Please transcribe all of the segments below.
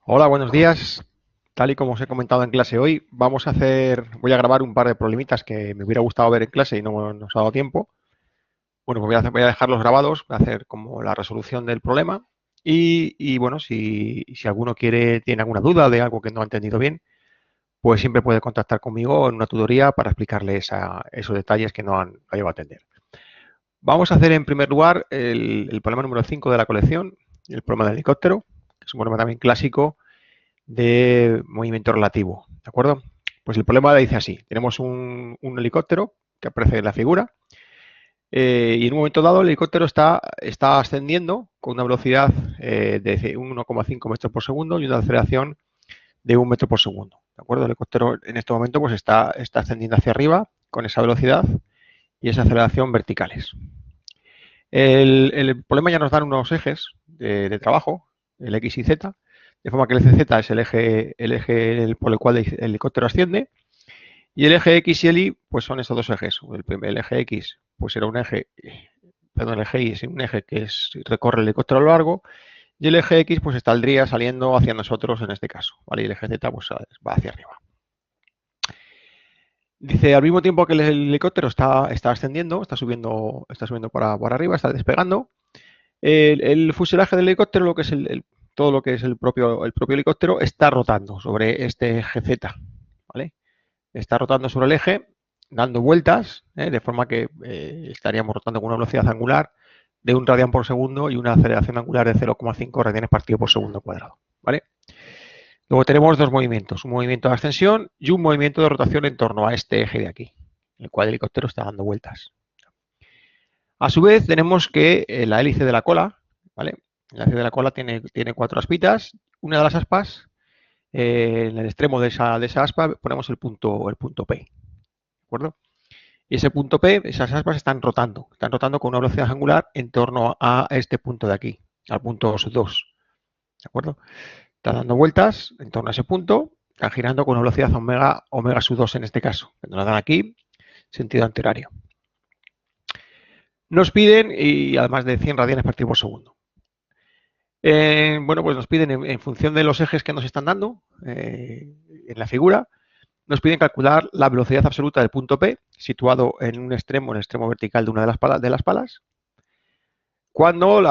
Hola, buenos días. Tal y como os he comentado en clase hoy, voy a grabar un par de problemitas que me hubiera gustado ver en clase y no nos ha dado tiempo. Bueno, pues voy a dejarlos grabados, voy a hacer como la resolución del problema bueno, si alguno tiene alguna duda de algo que no ha entendido bien, pues siempre puede contactar conmigo en una tutoría para explicarle esos detalles que no llegado a atender. Vamos a hacer en primer lugar el problema número 5 de la colección, el problema del helicóptero, que es un problema también clásico de movimiento relativo, ¿de acuerdo? Pues el problema dice así, tenemos un helicóptero que aparece en la figura y en un momento dado el helicóptero está ascendiendo con una velocidad de 1,5 metros por segundo y una aceleración de 1 metro por segundo, ¿de acuerdo? El helicóptero en este momento pues está ascendiendo hacia arriba con esa velocidad y esa aceleración verticales. El problema ya nos dan unos ejes de trabajo, el X y Z, de forma que el CZ es el eje por el cual el helicóptero asciende, y el eje X y el Y pues son estos dos ejes. El eje X pues era un eje, perdón, el eje Y es un eje recorre el helicóptero a lo largo, y el eje X pues saldría saliendo hacia nosotros en este caso, ¿vale? Y el eje Z pues va hacia arriba. Dice, al mismo tiempo que el helicóptero está ascendiendo, está subiendo para arriba, está despegando, el fuselaje del helicóptero, lo que es todo lo que es el propio helicóptero, está rotando sobre este eje Z, ¿vale? Está rotando sobre el eje, dando vueltas, de forma que estaríamos rotando con una velocidad angular de 1 radián por segundo y una aceleración angular de 0,5 radianes partido por segundo cuadrado, ¿vale? Luego tenemos dos movimientos, un movimiento de ascensión y un movimiento de rotación en torno a este eje de aquí, en el cual el helicóptero está dando vueltas. A su vez, tenemos que la hélice de la cola, ¿vale? La hélice de la cola tiene 4 aspitas. Una de las aspas, en el extremo de esa aspa, ponemos el punto P, ¿de acuerdo? Y ese punto P, esas aspas están rotando con una velocidad angular en torno a este punto de aquí, al punto 2, ¿de acuerdo? Están dando vueltas en torno a ese punto, están girando con una velocidad omega sub 2 en este caso, que nos la dan aquí, sentido antihorario. Nos piden, y además de 100 radianes partido por segundo. Bueno, pues nos piden en función de los ejes que nos están dando en la figura, nos piden calcular la velocidad absoluta del punto P, situado en el extremo vertical de una de las palas, cuando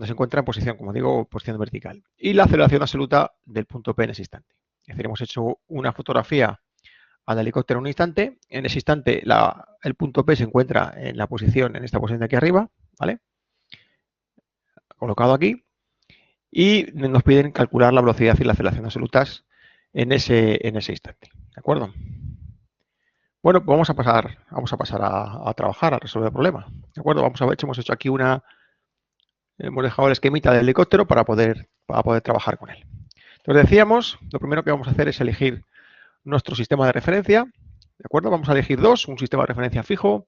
se encuentra en posición, como digo, posición vertical. Y la aceleración absoluta del punto P en ese instante. Es decir, hemos hecho una fotografía al helicóptero en un instante. En ese instante el punto P se encuentra en esta posición de aquí arriba, ¿vale? Colocado aquí. Y nos piden calcular la velocidad y la aceleración absolutas en ese instante. ¿De acuerdo? Bueno, pues vamos a pasar a trabajar, a resolver el problema. ¿De acuerdo? Hemos hecho aquí hemos dejado el esquemita del helicóptero para poder trabajar con él. Entonces decíamos, lo primero que vamos a hacer es elegir nuestro sistema de referencia. ¿De acuerdo? Vamos a elegir dos, un sistema de referencia fijo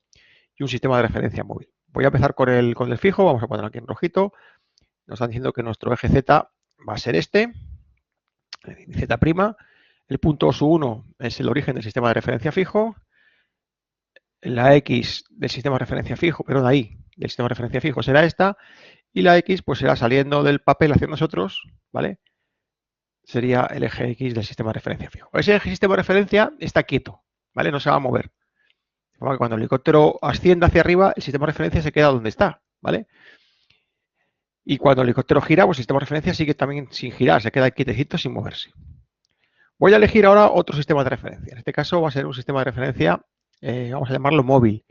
y un sistema de referencia móvil. Voy a empezar con el fijo, vamos a ponerlo aquí en rojito. Nos están diciendo que nuestro eje Z va a ser este, Z'. El punto OSU1 es el origen del sistema de referencia fijo. La X del sistema de referencia fijo, perdón, ahí, del sistema de referencia fijo será esta. Y la X pues será saliendo del papel hacia nosotros, ¿vale? Sería el eje X del sistema de referencia fijo. Ese eje sistema de referencia está quieto, ¿vale? No se va a mover. De forma que cuando el helicóptero asciende hacia arriba, el sistema de referencia se queda donde está, ¿vale? Y cuando el helicóptero gira, pues el sistema de referencia sigue también sin girar, se queda quietecito sin moverse. Voy a elegir ahora otro sistema de referencia. En este caso va a ser un sistema de referencia, vamos a llamarlo móvil.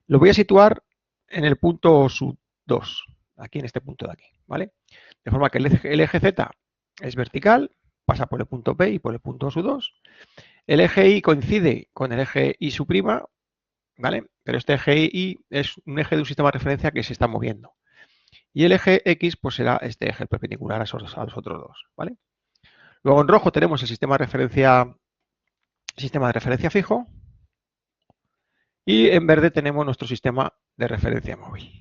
Lo voy a situar en el punto sub 2, aquí en este punto de aquí, ¿vale? De forma que el eje Z es vertical, pasa por el punto P y por el punto sub 2. El eje Y coincide con el eje Y sub', ¿vale? Pero este eje Y es un eje de un sistema de referencia que se está moviendo. Y el eje X pues será este eje perpendicular a los otros dos, ¿vale? Luego en rojo tenemos el sistema de referencia fijo y en verde tenemos nuestro sistema de referencia móvil.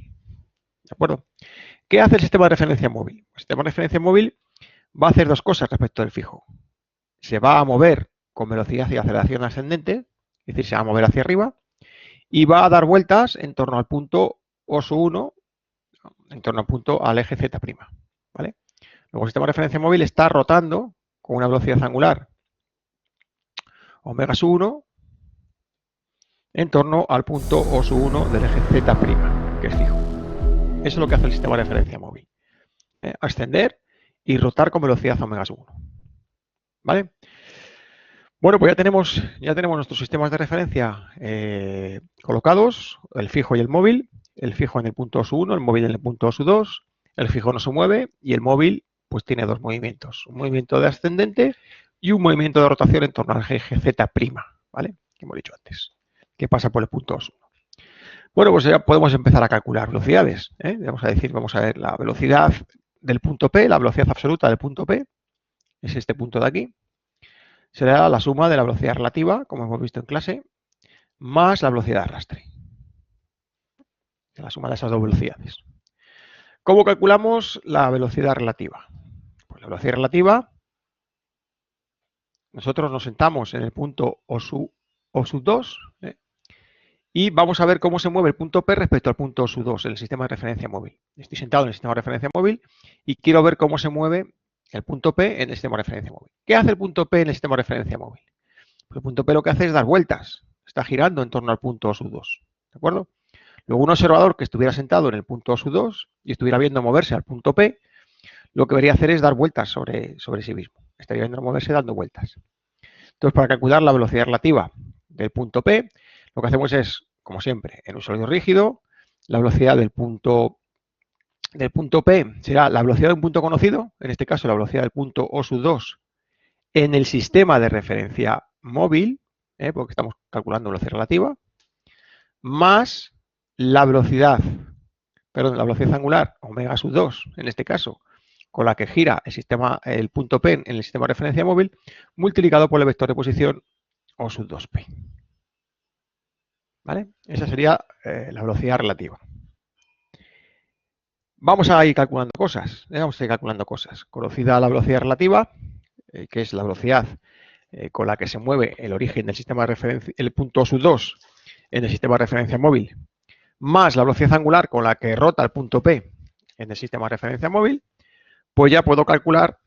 ¿De acuerdo? ¿Qué hace el sistema de referencia móvil? El sistema de referencia móvil va a hacer dos cosas respecto del fijo. Se va a mover con velocidad y aceleración ascendente, es decir, se va a mover hacia arriba, y va a dar vueltas en torno al punto OSU1, en torno al eje Z', ¿vale? Luego el sistema de referencia móvil está rotando con una velocidad angular omega sub 1 en torno al punto O sub 1 del eje Z', que es fijo. Eso es lo que hace el sistema de referencia móvil. Ascender y rotar con velocidad omega sub 1. ¿Vale? Bueno, pues ya tenemos nuestros sistemas de referencia colocados, el fijo y el móvil. El fijo en el punto O sub 1, el móvil en el punto O sub 2. El fijo no se mueve y el móvil pues tiene dos movimientos. Un movimiento de ascendente y un movimiento de rotación en torno al eje Z', ¿vale? Que hemos dicho antes, que pasa por el punto O sub 1. Bueno, pues ya podemos empezar a calcular velocidades. Vamos a ver la velocidad del punto P, la velocidad absoluta del punto P, es este punto de aquí. Será la suma de la velocidad relativa, como hemos visto en clase, más la velocidad de arrastre. La suma de esas dos velocidades. ¿Cómo calculamos la velocidad relativa? Pues la velocidad relativa, nosotros nos sentamos en el punto O sub 2 y vamos a ver cómo se mueve el punto P respecto al punto O sub 2 en el sistema de referencia móvil. Estoy sentado en el sistema de referencia móvil y quiero ver cómo se mueve el punto P en el sistema de referencia móvil. ¿Qué hace el punto P en el sistema de referencia móvil? Pues el punto P lo que hace es dar vueltas. Está girando en torno al punto O sub 2. ¿De acuerdo? Luego un observador que estuviera sentado en el punto O sub 2 y estuviera viendo moverse al punto P, lo que debería hacer es dar vueltas sobre sí mismo. Estaría viendo moverse dando vueltas. Entonces, para calcular la velocidad relativa del punto P, lo que hacemos es, como siempre, en un sólido rígido, la velocidad del punto P será la velocidad de un punto conocido, en este caso la velocidad del punto O sub 2 en el sistema de referencia móvil, porque estamos calculando velocidad relativa, más la velocidad angular, omega sub 2, en este caso, con la que gira el punto P en el sistema de referencia móvil, multiplicado por el vector de posición O sub 2P. ¿Vale? Esa sería la velocidad relativa. Vamos a ir calculando cosas. Conocida la velocidad relativa, que es la velocidad con la que se mueve el origen del sistema de referencia, el punto O sub 2 en el sistema de referencia móvil, más la velocidad angular con la que rota el punto P en el sistema de referencia móvil, pues ya puedo calcular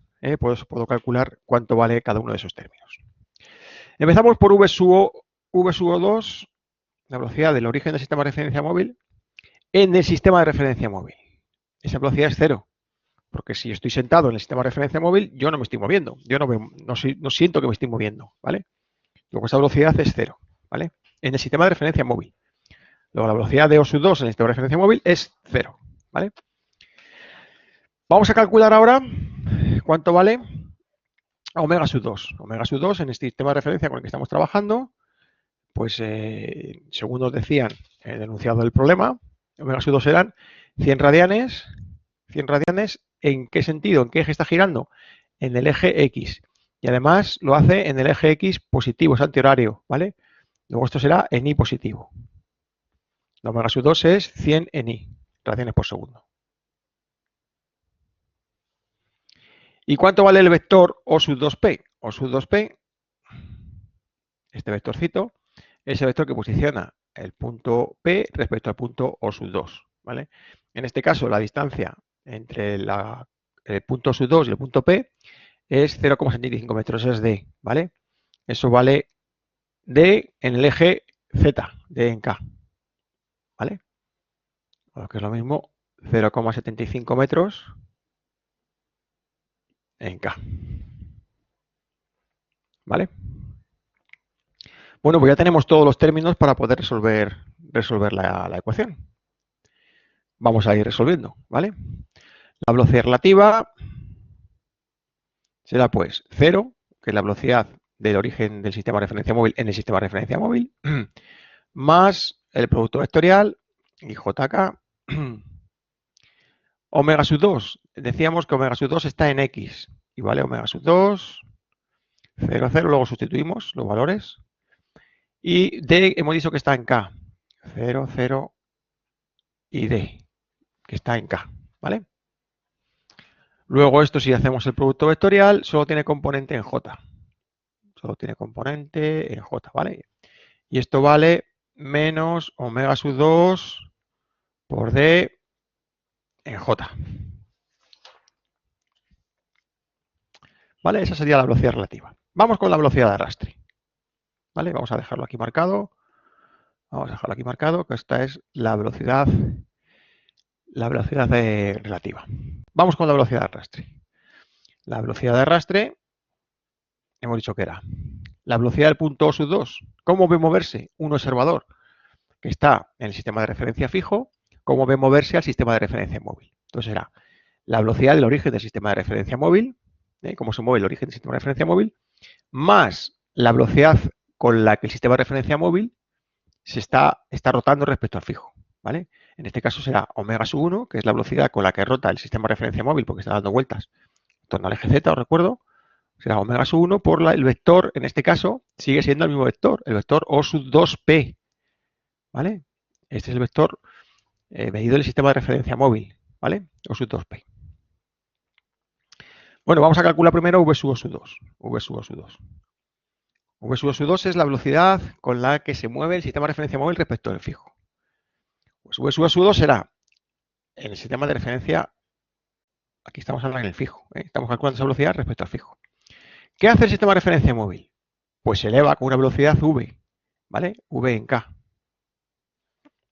cuánto vale cada uno de esos términos. Empezamos por V sub O2, la velocidad del origen del sistema de referencia móvil en el sistema de referencia móvil. Esa velocidad es cero, porque si estoy sentado en el sistema de referencia móvil, yo no me estoy moviendo, yo no siento que me estoy moviendo, ¿vale? Luego esa velocidad es cero, ¿vale? En el sistema de referencia móvil. Luego la velocidad de O sub 2 en el sistema de referencia móvil es cero, ¿vale? Vamos a calcular ahora cuánto vale omega sub 2. Omega sub 2 en este sistema de referencia con el que estamos trabajando, pues según nos decían en el enunciado del problema, omega sub 2 serán 100 radianes. 100 radianes, ¿en qué sentido? ¿En qué eje está girando? En el eje X. Y además lo hace en el eje X positivo, es antihorario, ¿vale? Luego esto será en Y positivo. La omega sub 2 es 100 en Y, radianes por segundo. ¿Y cuánto vale el vector O sub 2P? O sub 2P, este vectorcito, es el vector que posiciona el punto P respecto al punto O sub 2, ¿vale? En este caso, la distancia entre el punto O sub 2 y el punto P es 0,75 metros, es D, ¿vale? Eso vale D en el eje Z, D en K, ¿vale? Lo que es lo mismo, 0,75 metros en K, ¿vale? Bueno, pues ya tenemos todos los términos para poder resolver la ecuación. Vamos a ir resolviendo, ¿vale? La velocidad relativa será pues 0, que es la velocidad del origen del sistema de referencia móvil en el sistema de referencia móvil, más el producto vectorial y JK. Omega sub 2, decíamos que omega sub 2 está en X, y vale omega sub 2, 0, 0, luego sustituimos los valores, y D hemos dicho que está en K, 0, 0 y D, que está en K, ¿vale? Luego esto, si hacemos el producto vectorial, solo tiene componente en J. Solo tiene componente en J, ¿vale? Y esto vale menos omega sub 2 por D en J. ¿Vale? Esa sería la velocidad relativa. Vamos con la velocidad de arrastre. ¿Vale? Vamos a dejarlo aquí marcado. Vamos a dejarlo aquí marcado, que esta es la velocidad relativa. Vamos con la velocidad de arrastre. La velocidad de arrastre, hemos dicho que era la velocidad del punto O sub 2. ¿Cómo ve moverse un observador que está en el sistema de referencia fijo? ¿Cómo ve moverse al sistema de referencia móvil? Entonces era la velocidad del origen del sistema de referencia móvil, cómo se mueve el origen del sistema de referencia móvil, más la velocidad con la que el sistema de referencia móvil se está rotando respecto al fijo, ¿vale? En este caso será omega sub 1, que es la velocidad con la que rota el sistema de referencia móvil porque está dando vueltas en torno al eje Z, os recuerdo, será omega sub 1 por el vector, en este caso, sigue siendo el mismo vector, el vector O sub 2P, ¿vale? Este es el vector medido del sistema de referencia móvil, ¿vale? O sub 2P. Bueno, vamos a calcular primero V sub O sub 2. V sub O sub 2. V sub O sub 2 es la velocidad con la que se mueve el sistema de referencia móvil respecto al fijo. Pues V sub O sub 2 será en el sistema de referencia, aquí estamos hablando en el fijo, estamos calculando esa velocidad respecto al fijo. ¿Qué hace el sistema de referencia móvil? Pues se eleva con una velocidad V, ¿vale? V en K.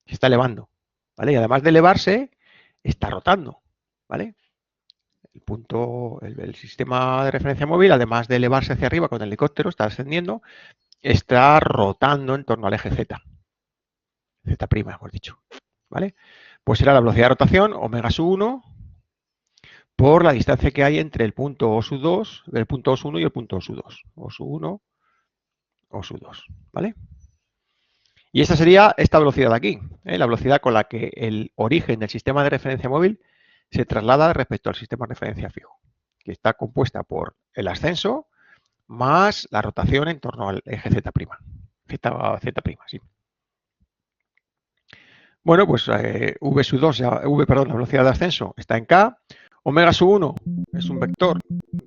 Se está elevando, ¿vale? Y además de elevarse, está rotando, ¿vale? El sistema de referencia móvil, además de elevarse hacia arriba con el helicóptero, está ascendiendo, está rotando en torno al eje Z. Z', hemos dicho, ¿vale? Pues será la velocidad de rotación, omega sub 1, por la distancia que hay entre el punto O sub 2, el punto O sub 1 y el punto O sub 2. O sub 1, O sub 2, ¿vale? Y esa sería esta velocidad de aquí, la velocidad con la que el origen del sistema de referencia móvil se traslada respecto al sistema de referencia fijo, que está compuesta por el ascenso más la rotación en torno al eje Z'. Z', sí. Bueno, pues V sub 2, la velocidad de ascenso está en K. Omega sub 1 es un vector,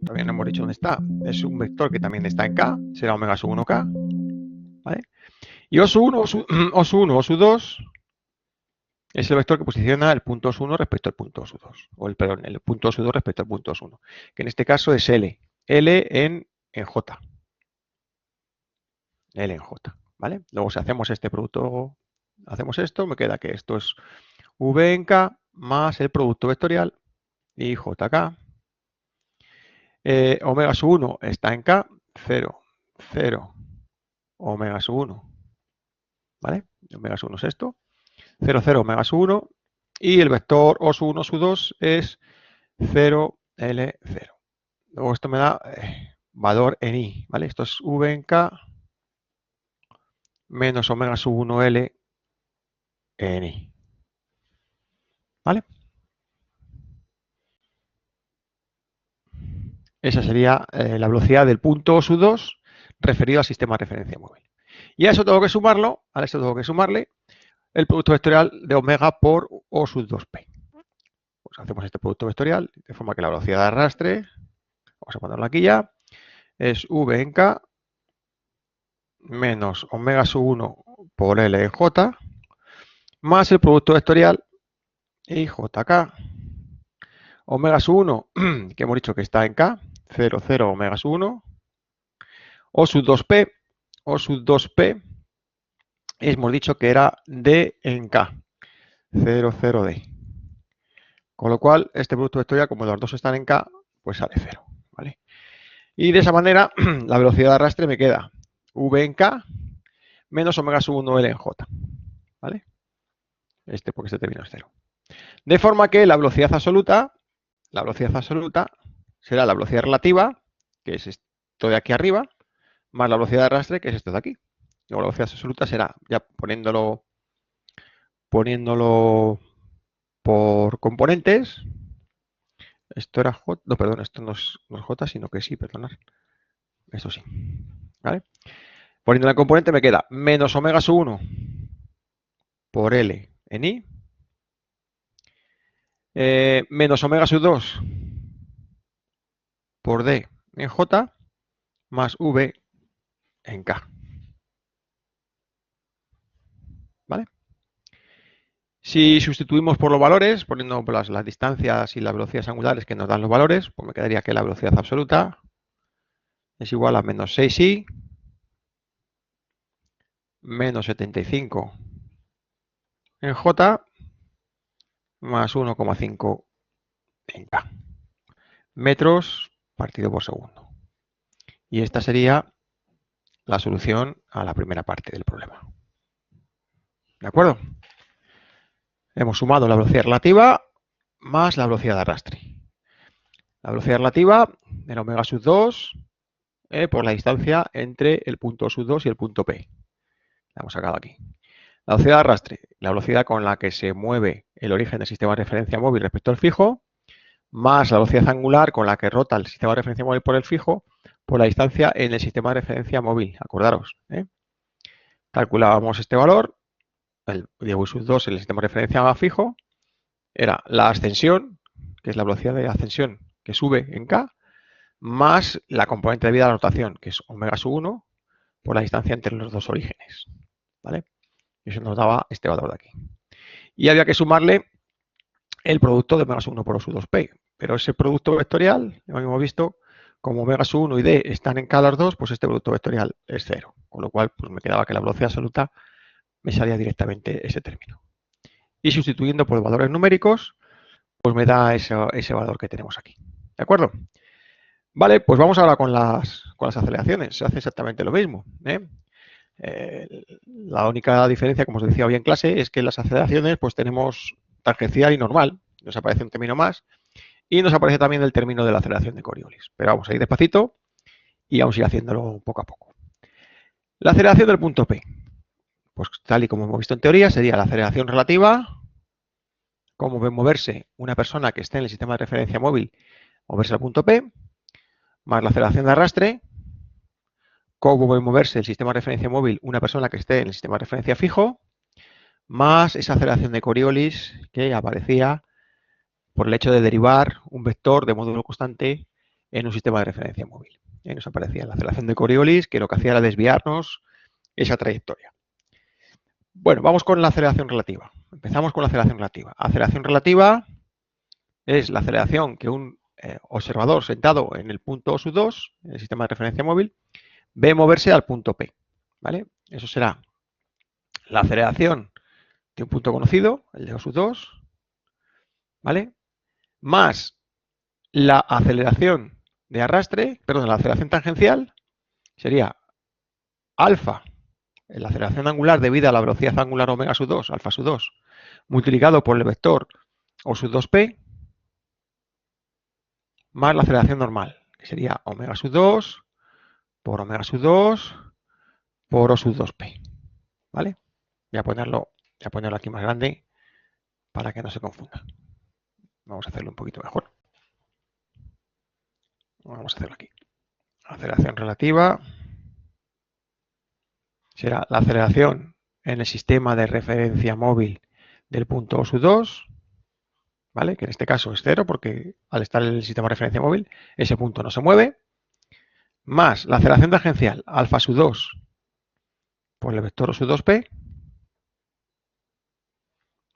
también hemos dicho dónde está, es un vector que también está en K, será omega sub 1K, ¿vale? Y O sub 1, O sub 1, O sub 2 es el vector que posiciona el punto O sub 1 respecto al punto O sub 2, el punto O sub 2 respecto al punto O sub 1, que en este caso es L en J. L en J, ¿vale? Luego si hacemos este producto, hacemos esto, me queda que esto es V en K más el producto vectorial y JK. Omega sub 1 está en K, 0, 0, omega sub 1, ¿vale? Omega sub 1 es esto, 0, 0, omega sub 1, y el vector O sub 1 sub 2 es 0, L, 0. Luego esto me da valor en I, ¿vale? Esto es V en K menos omega sub 1 L en I, ¿vale? Esa sería la velocidad del punto O sub 2 referido al sistema de referencia móvil. Y a eso tengo que sumarlo, a eso tengo que sumarle el producto vectorial de omega por O sub 2P. Pues hacemos este producto vectorial de forma que la velocidad de arrastre, vamos a ponerlo aquí ya, es V en K menos omega sub 1 por L en J más el producto vectorial IJK. Omega sub 1, que hemos dicho que está en K, 0, 0, omega sub 1, O sub 2P, O sub 2P, hemos dicho que era D en K, 0, 0, D. Con lo cual, este producto vectorial, como los dos están en K, pues sale 0, ¿vale? Y de esa manera, la velocidad de arrastre me queda V en K menos omega sub 1 L en J, ¿vale? Porque este término es 0. De forma que la velocidad absoluta será la velocidad relativa, que es esto de aquí arriba, más la velocidad de arrastre, que es esto de aquí. Luego la velocidad absoluta será, ya poniéndolo por componentes. Esto era J, no, perdón, esto no es J, sino que sí, perdonad. Esto sí, ¿vale? Poniendo la componente me queda menos omega sub 1 por L en I, menos omega sub 2 por D en J, más V en K. ¿Vale? Si sustituimos por los valores, poniendo las distancias y las velocidades angulares que nos dan los valores, pues me quedaría que la velocidad absoluta es igual a menos 6i menos 75 en J más 1,5 en K. Metros partido por segundo. Y esta sería la solución a la primera parte del problema. ¿De acuerdo? Hemos sumado la velocidad relativa más la velocidad de arrastre. La velocidad relativa en omega sub 2 por la distancia entre el punto sub 2 y el punto P. La hemos sacado aquí. La velocidad de arrastre, la velocidad con la que se mueve el origen del sistema de referencia móvil respecto al fijo, más la velocidad angular con la que rota el sistema de referencia móvil por el fijo, por la distancia en el sistema de referencia móvil. Acordaros. Calculábamos este valor, el de sub 2 en el sistema de referencia fijo, era la ascensión, que es la velocidad de ascensión que sube en K, más la componente de vida de la rotación, que es omega sub 1, por la distancia entre los dos orígenes. ¿Vale? Y eso nos daba este valor de aquí. Y había que sumarle el producto de omega sub 1 por O sub 2P. Pero ese producto vectorial, ya hemos visto, como omega sub 1 y D están en K las dos, pues este producto vectorial es 0. Con lo cual, pues me quedaba que la velocidad absoluta me salía directamente ese término. Y sustituyendo por valores numéricos, pues me da ese valor que tenemos aquí. ¿De acuerdo? Vale, pues vamos ahora con las aceleraciones. Se hace exactamente lo mismo. La única diferencia, como os decía hoy en clase, es que en las aceleraciones pues tenemos tangencial y normal. Nos aparece un término más y nos aparece también el término de la aceleración de Coriolis. Pero vamos a ir despacito y vamos a ir haciéndolo poco a poco. La aceleración del punto P. Pues tal y como hemos visto en teoría, sería la aceleración relativa, como ve moverse una persona que esté en el sistema de referencia móvil, moverse al punto P, más la aceleración de arrastre, cómo va a moverse el sistema de referencia móvil una persona que esté en el sistema de referencia fijo, más esa aceleración de Coriolis que aparecía por el hecho de derivar un vector de módulo constante en un sistema de referencia móvil. Y nos aparecía la aceleración de Coriolis, que lo que hacía era desviarnos esa trayectoria. Bueno, vamos con la aceleración relativa. Empezamos con la aceleración relativa. Aceleración relativa es la aceleración que un observador sentado en el punto sub 2, en el sistema de referencia móvil, ve moverse al punto P. ¿Vale? Eso será la aceleración de un punto conocido, el de O sub 2, ¿vale? Más la aceleración de arrastre, perdón, la aceleración tangencial sería alfa, la aceleración angular debida a la velocidad angular omega sub 2, alfa sub 2, multiplicado por el vector O sub 2P, más la aceleración normal, que sería omega sub 2 por omega sub 2 por O sub 2P. ¿Vale? Voy a ponerlo aquí más grande para que no se confunda. Vamos a hacerlo un poquito mejor. Vamos a hacerlo aquí. Aceleración relativa será la aceleración en el sistema de referencia móvil del punto O sub 2, ¿vale? Que en este caso es 0 porque al estar en el sistema de referencia móvil ese punto no se mueve, más la aceleración tangencial alfa sub 2 por el vector O sub 2P,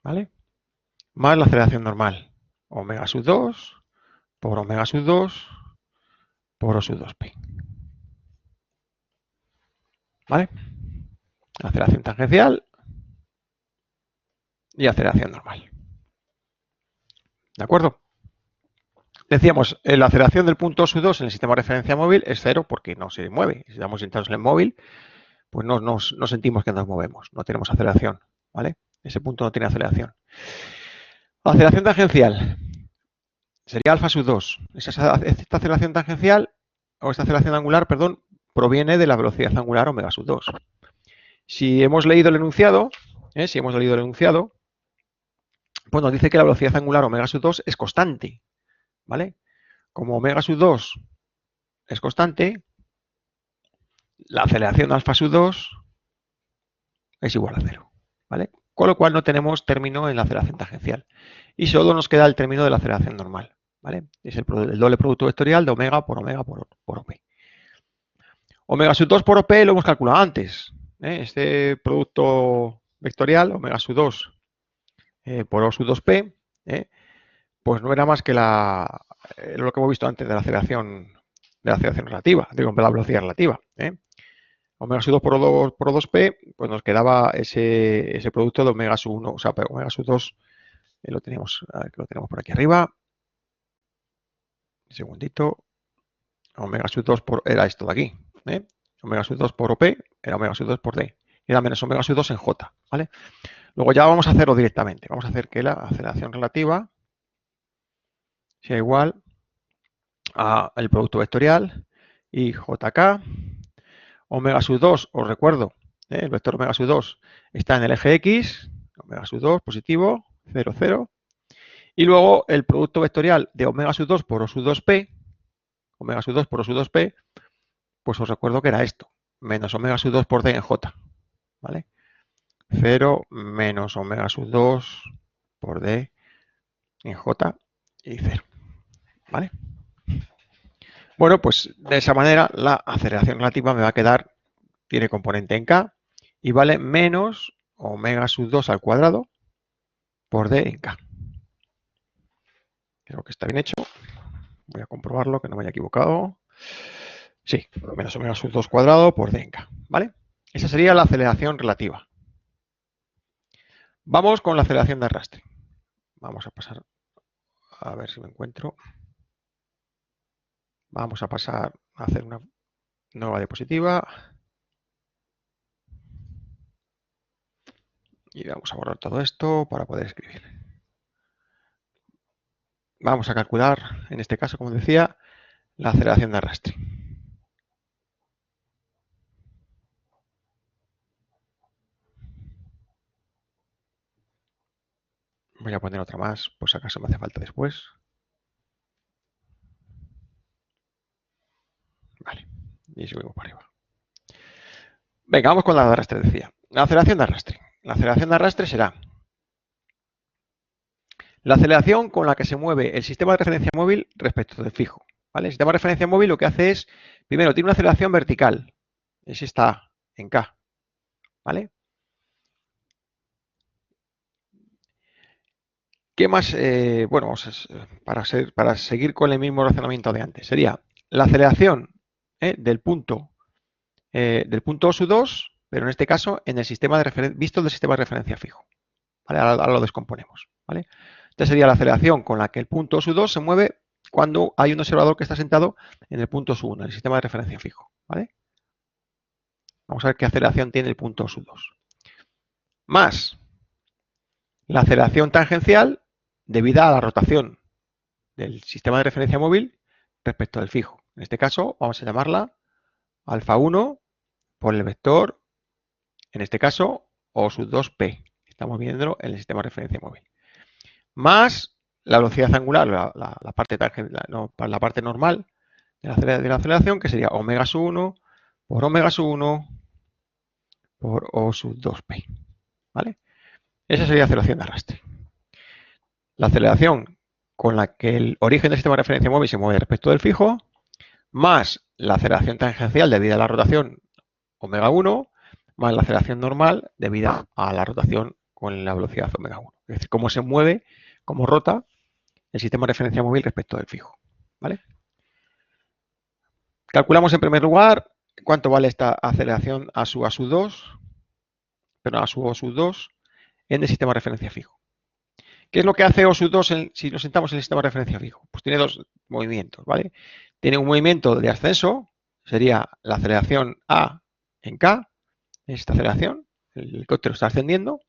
¿vale? Más la aceleración normal omega sub 2 por omega sub 2 por O sub 2P. ¿Vale? Aceleración tangencial y aceleración normal. ¿De acuerdo? Decíamos, la aceleración del punto sub 2 en el sistema de referencia móvil es 0 porque no se mueve. Si estamos sentados en el móvil, pues no sentimos que nos movemos, no tenemos aceleración, ¿vale? Ese punto no tiene aceleración. Aceleración tangencial sería alfa sub 2. Esta aceleración tangencial, o esta aceleración angular, perdón, proviene de la velocidad angular omega sub 2. Si hemos leído el enunciado, pues nos dice que la velocidad angular omega sub 2 es constante, ¿vale? Como omega sub 2 es constante, la aceleración alfa sub 2 es igual a 0, ¿vale? Con lo cual no tenemos término en la aceleración tangencial. Y solo nos queda el término de la aceleración normal, ¿vale? Es el doble producto vectorial de omega por OP. Omega sub 2 por OP lo hemos calculado antes. Este producto vectorial, omega sub 2 por O sub 2P, pues no era más que lo que hemos visto antes de la aceleración de la aceleración relativa, digo, de la velocidad relativa. Omega sub 2 por O2P, pues nos quedaba ese producto de omega sub 1, o sea, omega sub 2, lo tenemos, a ver, que lo tenemos por aquí arriba. Un segundito. Omega sub 2 era esto de aquí. Omega sub 2 por OP era omega sub 2 por D. Y era menos omega sub 2 en J, ¿vale? Luego ya vamos a hacerlo directamente. Vamos a hacer que la aceleración relativa sea igual al producto vectorial y JK. Omega sub 2, os recuerdo, el vector omega sub 2 está en el eje X, omega sub 2 positivo, 0, 0. Y luego el producto vectorial de omega sub 2 por O sub 2P, omega sub 2 por O sub 2P, pues os recuerdo que era esto, menos omega sub 2 por D en J, ¿vale? 0 menos omega sub 2 por D en J y 0, ¿vale? Bueno, pues de esa manera la aceleración relativa me va a quedar, tiene componente en K y vale menos omega sub 2 al cuadrado por D en K. Creo que está bien hecho. Voy a comprobarlo, que no me haya equivocado. Sí, menos omega sub 2 cuadrado por D en K, ¿vale? Esa sería la aceleración relativa. Vamos con la aceleración de arrastre. Vamos a pasar, a ver si me encuentro. Vamos a pasar a hacer una nueva diapositiva. Y vamos a borrar todo esto para poder escribir. Vamos a calcular, en este caso, como decía, la aceleración de arrastre. Voy a poner otra más, por si acaso me hace falta después. Vale, y subimos para arriba. Venga, vamos con la de arrastre, decía. La aceleración de arrastre. La aceleración de arrastre será la aceleración con la que se mueve el sistema de referencia móvil respecto del fijo. ¿Vale? El sistema de referencia móvil lo que hace es, primero, tiene una aceleración vertical. Es esta en K. ¿Vale? ¿Qué más? Bueno, para seguir con el mismo razonamiento de antes, sería la aceleración del punto O sub 2, pero en este caso en el sistema de visto del sistema de referencia fijo. ¿Vale? Ahora lo descomponemos. ¿Vale? Esta sería la aceleración con la que el punto O sub 2 se mueve cuando hay un observador que está sentado en el punto O sub 1, el sistema de referencia fijo. ¿Vale? Vamos a ver qué aceleración tiene el punto O sub 2. Más la aceleración tangencial debida a la rotación del sistema de referencia móvil respecto del fijo. En este caso vamos a llamarla alfa 1 por el vector, en este caso, O sub 2P. Estamos viéndolo en el sistema de referencia móvil. Más la velocidad angular, la parte normal de la aceleración, que sería omega sub 1 por omega sub 1 por O sub 2P. ¿Vale? Esa sería la aceleración de arrastre. La aceleración con la que el origen del sistema de referencia móvil se mueve respecto del fijo, más la aceleración tangencial debida a la rotación omega 1, más la aceleración normal debida a la rotación con la velocidad omega 1. Es decir, cómo se mueve, cómo rota el sistema de referencia móvil respecto del fijo. ¿Vale? Calculamos en primer lugar cuánto vale esta aceleración a su O2, pero a su O sub 2 en el sistema de referencia fijo. ¿Qué es lo que hace O sub 2 si nos sentamos en el sistema de referencia fijo? Pues tiene dos movimientos, ¿vale? Tiene un movimiento de ascenso, sería la aceleración A en K, esta aceleración, el helicóptero está ascendiendo,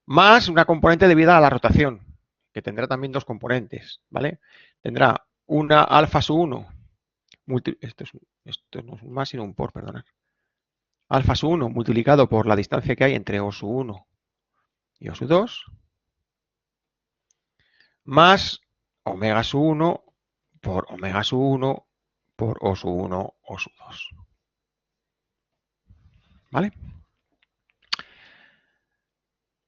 más una componente debida a la rotación, que tendrá también dos componentes, ¿vale? Tendrá una alfa sub 1, esto no es un más sino un por, perdonad. Alfa sub 1 multiplicado por la distancia que hay entre O sub 1 y O sub 2, más omega sub 1 por omega sub 1 por O sub 1 O sub 2. ¿Vale?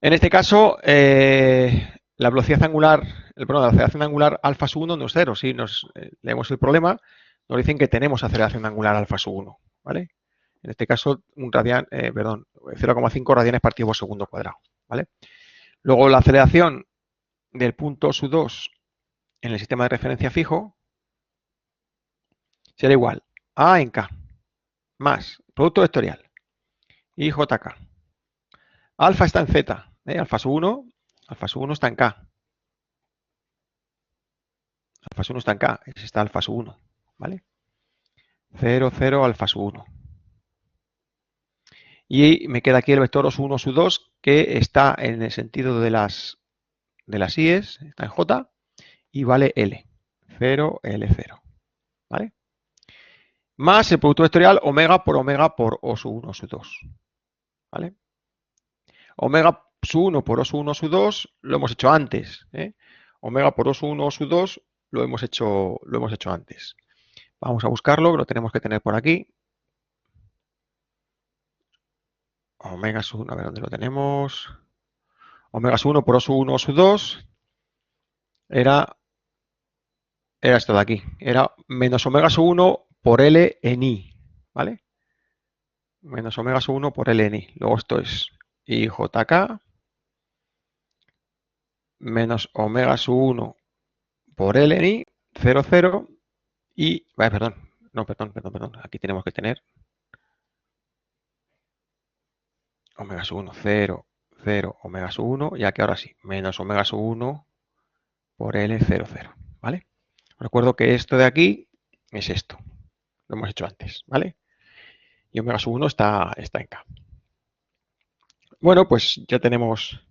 En este caso, la velocidad angular, la aceleración angular alfa sub 1 no es cero. Si leemos el problema, nos dicen que tenemos aceleración angular alfa sub 1. ¿Vale? En este caso, 0,5 radianes partido por segundo cuadrado. ¿Vale? Luego, la aceleración del punto sub 2 en el sistema de referencia fijo será igual A en K más producto vectorial y JK. Alfa está en Z, alfa sub 1 está en K. Alfa sub 1 está en K, está alfa sub 1, ¿vale? 0, 0, alfa sub 1. Y me queda aquí el vector O1, O2, que está en el sentido de las IES, está en J, y vale L. 0, L0. ¿Vale? Más el producto vectorial omega por O1, O2. ¿Vale? Omega sub 1 por O1, O2 lo hemos hecho antes. Omega por O1, O2 lo hemos hecho antes. Vamos a buscarlo, lo tenemos que tener por aquí. Omega sub 1, a ver dónde lo tenemos. Omega sub 1 por O1, O2 era esto de aquí. Era menos omega sub 1 por L en I. ¿Vale? Menos omega sub 1 por L en I. Luego esto es IJK menos omega sub 1 por L en I, 0, 0. Y, perdón. No, perdón. Aquí tenemos que tener omega sub 1, 0, 0, omega sub 1. Y aquí ahora sí, menos omega sub 1 por L, 0, 0. ¿Vale? Recuerdo que esto de aquí es esto. Lo hemos hecho antes, ¿vale? Y omega sub 1 está en K. Bueno, pues ya tenemos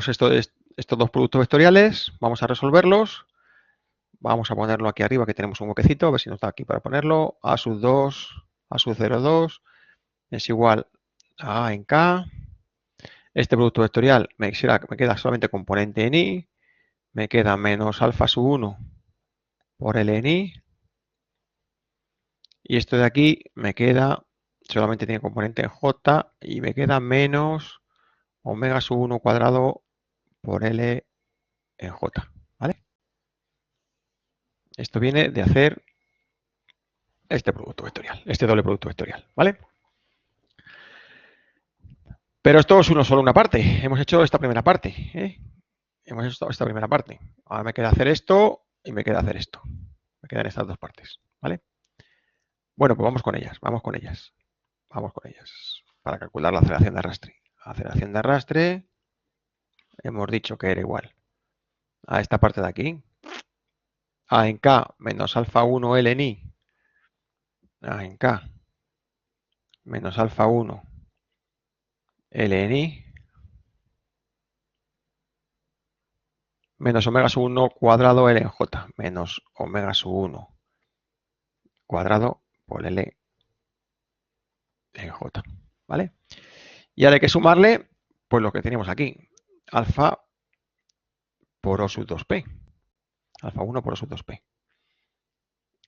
estos dos productos vectoriales. Vamos a resolverlos. Vamos a ponerlo aquí arriba, que tenemos un huequecito. A ver si nos da aquí para ponerlo. A sub 2, A sub 0,2 es igual a A en K. Este producto vectorial me queda solamente componente en I. Me queda menos alfa sub 1 por L en I. Y esto de aquí me queda, solamente tiene componente en J, y me queda menos omega sub 1 cuadrado por L en J, ¿vale? Esto viene de hacer este producto vectorial, este doble producto vectorial, ¿vale? Pero esto es solo una parte. Hemos hecho esta primera parte, ¿eh? Hemos hecho esta primera parte. Ahora me queda hacer esto y me queda hacer esto. Me quedan estas dos partes, ¿vale? Bueno, pues vamos con ellas. Para calcular la aceleración de arrastre. Aceleración de arrastre, hemos dicho que era igual a esta parte de aquí. A en K menos alfa 1 L en I. A en K menos alfa 1 L en I. Menos omega sub 1 cuadrado L en J. Menos omega sub 1 cuadrado por L en J. ¿Vale? Y ahora hay que sumarle, pues lo que teníamos aquí. Alfa por O sub 2P. Alfa 1 por O sub 2P.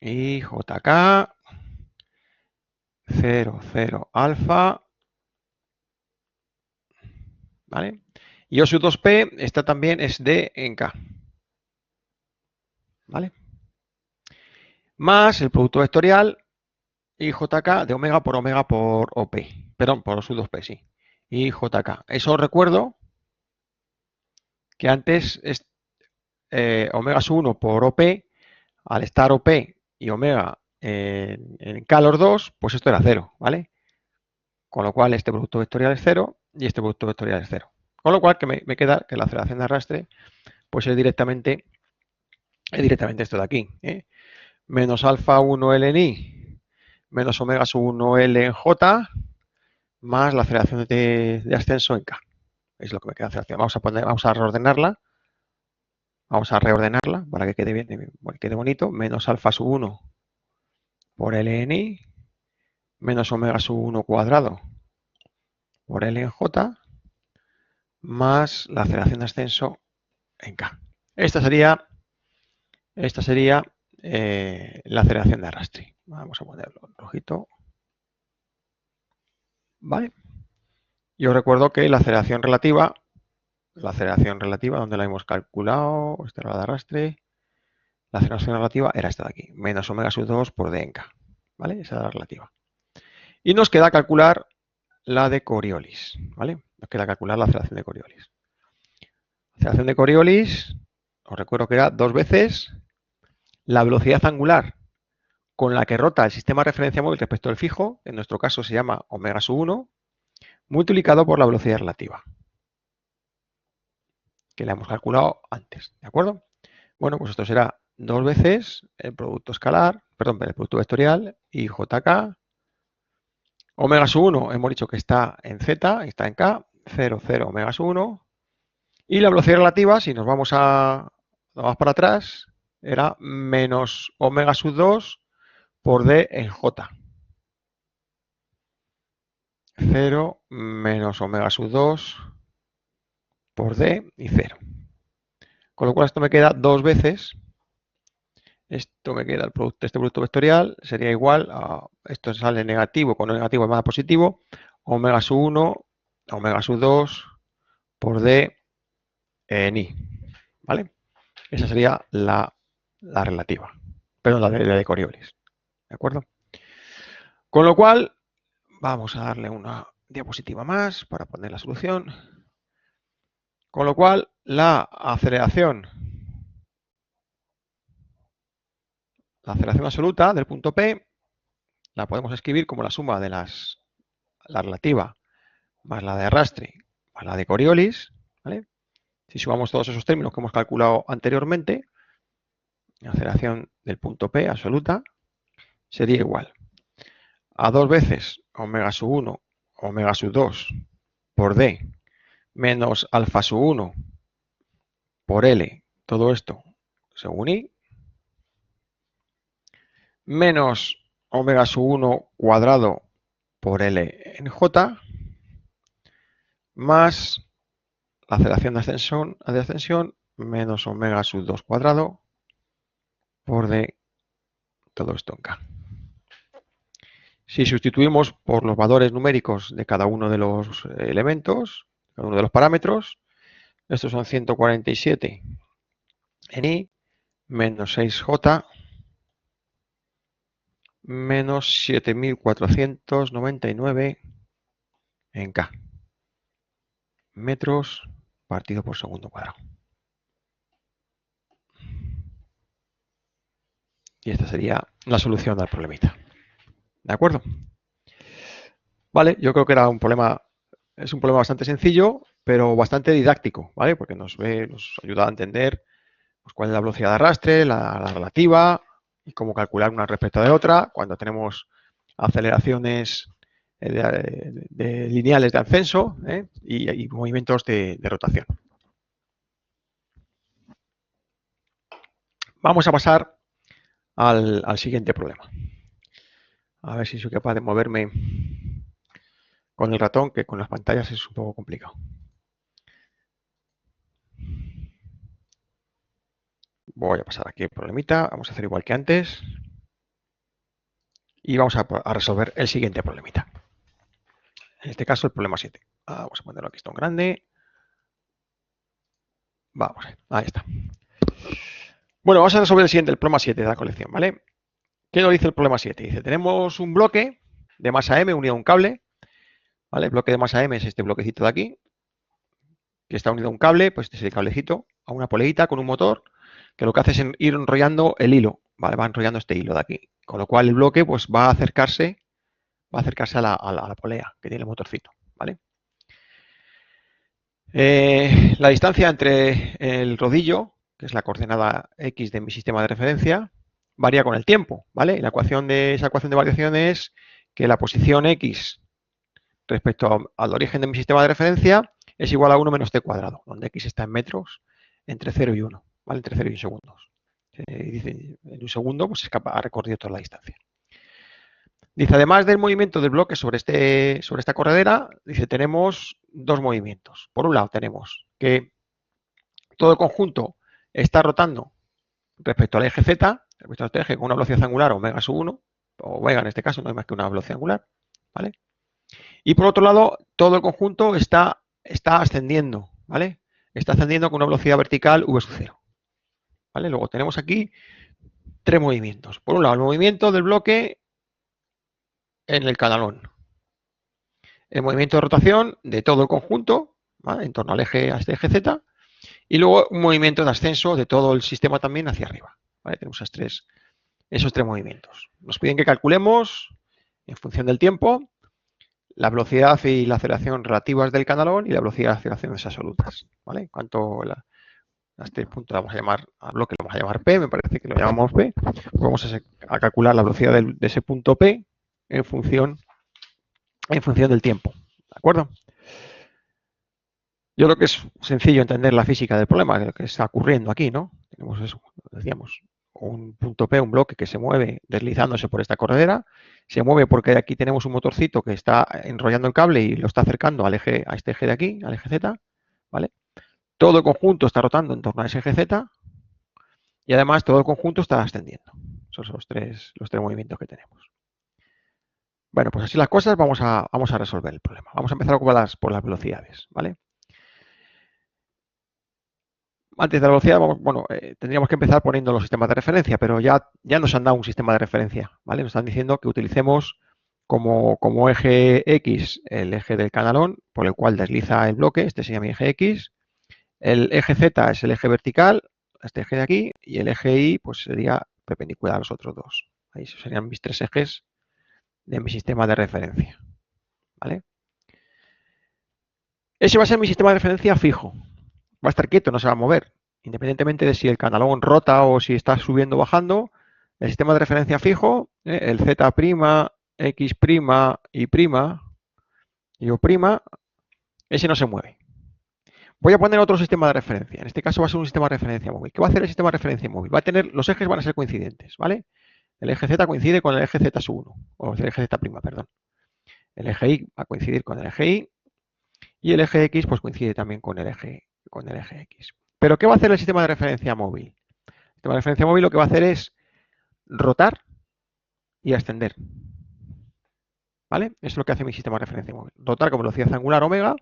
Y JK 0, 0, alfa. ¿Vale? Y O sub 2P esta también es D en K. ¿Vale? Más el producto vectorial IJK de omega por OP. Perdón, por O sub 2P, sí. IJK. Eso os recuerdo que antes es omega sub 1 por OP, al estar OP y omega en K los dos, pues esto era 0, ¿vale? Con lo cual este producto vectorial es 0 y este producto vectorial es 0. Con lo cual que me queda que la aceleración de arrastre pues es directamente esto de aquí. Menos alfa 1 L en I menos omega sub 1 L en J más la aceleración de ascenso en K. Es lo que me queda aceleración. Vamos a reordenarla. Vamos a reordenarla para que quede bien, que quede bonito. Menos alfa sub 1 por L en I menos omega sub 1 cuadrado por L en J más la aceleración de ascenso en K. Esta sería la aceleración de arrastre. Vamos a ponerlo en rojito. ¿Vale? Yo recuerdo que la aceleración relativa, donde la hemos calculado, esta era la de arrastre, la aceleración relativa era esta de aquí, menos omega sub 2 por D en K. ¿Vale? Esa es la relativa. Y nos queda calcular la de Coriolis. ¿Vale? Nos queda calcular la aceleración de Coriolis. La aceleración de Coriolis, os recuerdo que era 2 veces la velocidad angular con la que rota el sistema de referencia móvil respecto al fijo, en nuestro caso se llama omega sub 1, multiplicado por la velocidad relativa, que la hemos calculado antes, ¿de acuerdo? Bueno, pues esto será 2 veces el producto escalar, perdón, el producto vectorial y JK. Omega sub 1 hemos dicho que está en Z, está en K, 0, 0, omega sub 1. Y la velocidad relativa, si nos vamos para atrás, era menos omega sub 2 por D en J. 0 menos omega sub 2 por D y 0. Con lo cual esto me queda 2 veces. Esto me queda este producto vectorial, sería igual a, esto sale negativo, con negativo es más positivo, omega sub 1, omega sub 2 por D en I. ¿Vale? Esa sería la relativa. Perdón, la de Coriolis. ¿De acuerdo? Con lo cual, vamos a darle una diapositiva más para poner la solución. Con lo cual, la aceleración absoluta del punto P la podemos escribir como la suma de la relativa más la de arrastre más la de Coriolis. ¿Vale? Si sumamos todos esos términos que hemos calculado anteriormente, la aceleración del punto P absoluta sería igual a 2 veces omega sub 1, omega sub 2 por D menos alfa sub 1 por L, todo esto según I, menos omega sub 1 cuadrado por L en J, más la aceleración de ascensión menos omega sub 2 cuadrado por D, todo esto en K. Si sustituimos por los valores numéricos de cada uno de los elementos, cada uno de los parámetros, estos son 147 en I, menos 6J, menos 7.499 en K. Metros partido por segundo cuadrado. Y esta sería la solución del problemita. ¿De acuerdo? Vale, yo creo que era un problema, es un problema bastante sencillo, pero bastante didáctico, ¿vale? Porque nos ayuda a entender pues, cuál es la velocidad de arrastre, la relativa y cómo calcular una respecto de otra cuando tenemos aceleraciones de lineales de ascenso y movimientos de rotación. Vamos a pasar al siguiente problema. A ver si soy capaz de moverme con el ratón, que con las pantallas es un poco complicado. Voy a pasar aquí el problemita. Vamos a hacer igual que antes. Y vamos a resolver el siguiente problemita. En este caso, el problema 7. Vamos a ponerlo aquí, está en grande. Vamos, ahí está. Bueno, vamos a resolver el problema 7 de la colección, ¿vale? ¿Qué nos dice el problema 7? Dice, tenemos un bloque de masa M unido a un cable, ¿vale? El bloque de masa M es este bloquecito de aquí, que está unido a un cable, pues este es el cablecito, a una poleita con un motor, que lo que hace es ir enrollando el hilo, ¿vale? Va enrollando este hilo de aquí, con lo cual el bloque pues va a acercarse a la polea que tiene el motorcito, ¿vale? La distancia entre el rodillo, que es la coordenada X de mi sistema de referencia, varía con el tiempo, ¿vale? Esa ecuación de variación es que la posición X respecto al origen de mi sistema de referencia es igual a 1 menos t cuadrado, donde X está en metros, entre 0 y 1, ¿vale? Entre 0 y 1 segundos. Dice, en un segundo pues ha recorrido toda la distancia. Dice, además del movimiento del bloque sobre esta corredera, dice, tenemos dos movimientos. Por un lado tenemos que todo el conjunto está rotando respecto al eje Z, respecto a este eje con una velocidad angular omega sub 1, o omega en este caso, no hay más que una velocidad angular, ¿vale? Y por otro lado, todo el conjunto está ascendiendo, ¿vale? Está ascendiendo con una velocidad vertical v sub 0, ¿vale? Luego tenemos aquí tres movimientos. Por un lado, el movimiento del bloque en el canalón. El movimiento de rotación de todo el conjunto, ¿vale? En torno al eje, a este eje Z, y luego un movimiento de ascenso de todo el sistema también hacia arriba, ¿vale? Tenemos esas tres esos tres movimientos. Nos piden que calculemos, en función del tiempo, la velocidad y la aceleración relativas del canalón y la velocidad y las aceleraciones absolutas. ¿Vale? Cuanto a este punto vamos a llamar al bloque, lo vamos a llamar P, me parece que lo llamamos P. Pues vamos a calcular la velocidad de ese punto P en función del tiempo. ¿De acuerdo? Yo creo que es sencillo entender la física del problema, lo que está ocurriendo aquí, ¿no? Tenemos eso, decíamos, un punto P, un bloque que se mueve deslizándose por esta corredera, se mueve porque aquí tenemos un motorcito que está enrollando el cable y lo está acercando al eje, a este eje de aquí, al eje Z, ¿vale? Todo el conjunto está rotando en torno a ese eje Z y además todo el conjunto está ascendiendo. Esos son los tres movimientos que tenemos. Bueno, pues así las cosas, vamos a resolver el problema. Vamos a empezar por las velocidades, ¿vale? Antes de la velocidad, tendríamos que empezar poniendo los sistemas de referencia, pero ya nos han dado un sistema de referencia, ¿vale? Nos están diciendo que utilicemos como eje X el eje del canalón por el cual desliza el bloque, este sería mi eje X, el eje Z es el eje vertical, este eje de aquí, y el eje Y pues sería perpendicular a los otros dos. Ahí serían mis tres ejes de mi sistema de referencia, ¿vale? Ese va a ser mi sistema de referencia fijo. Va a estar quieto, no se va a mover. Independientemente de si el canalón rota o si está subiendo o bajando, el sistema de referencia fijo, el Z', X', Y', O', ese no se mueve. Voy a poner otro sistema de referencia. En este caso va a ser un sistema de referencia móvil. ¿Qué va a hacer el sistema de referencia móvil? Los ejes van a ser coincidentes, ¿vale? El eje Z coincide con el eje Z', o el eje Z', perdón. El eje Y va a coincidir con el eje Y y el eje X pues coincide también con el eje X. ¿Pero qué va a hacer el sistema de referencia móvil? El sistema de referencia móvil lo que va a hacer es rotar y ascender. ¿Vale? Eso es lo que hace mi sistema de referencia móvil. Rotar con velocidad angular omega